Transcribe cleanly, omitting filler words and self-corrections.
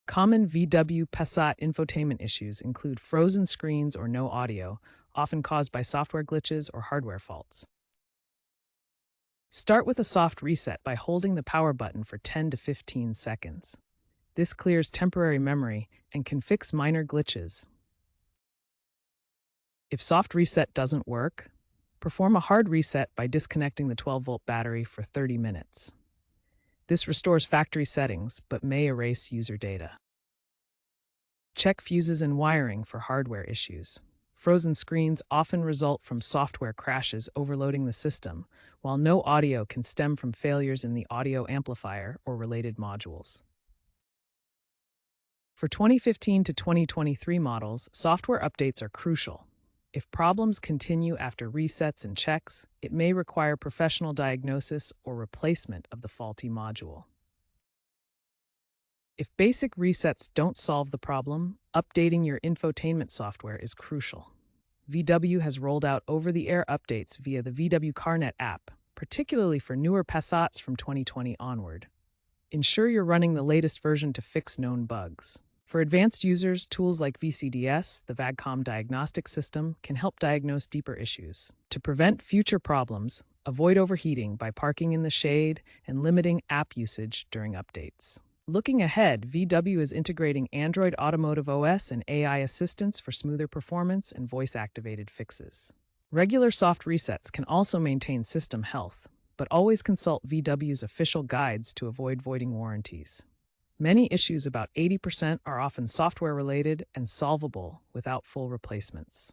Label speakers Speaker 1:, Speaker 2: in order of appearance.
Speaker 1: Common VW Passat infotainment issues include frozen screens or no audio, often caused by software glitches or hardware faults. Start with a soft reset by holding the power button for 10 to 15 seconds. This clears temporary memory and can fix minor glitches. If soft reset doesn't work, perform a hard reset by disconnecting the 12-volt battery for 30 minutes. This restores factory settings but may erase user data. Check fuses and wiring for hardware issues. Frozen screens often result from software crashes overloading the system, while no audio can stem from failures in the audio amplifier or related modules. For 2015 to 2023 models, software updates are crucial. If problems continue after resets and checks, it may require professional diagnosis or replacement of the faulty module. If basic resets don't solve the problem, updating your infotainment software is crucial. VW has rolled out over-the-air updates via the VW CarNet app, particularly for newer Passats from 2020 onward. Ensure you're running the latest version to fix known bugs. For advanced users, tools like VCDS, the VAGCOM diagnostic system, can help diagnose deeper issues. To prevent future problems, avoid overheating by parking in the shade and limiting app usage during updates. Looking ahead, VW is integrating Android Automotive OS and AI assistance for smoother performance and voice-activated fixes. Regular soft resets can also maintain system health, but always consult VW's official guides to avoid voiding warranties. Many issues, about 80%, are often software-related and solvable without full replacements.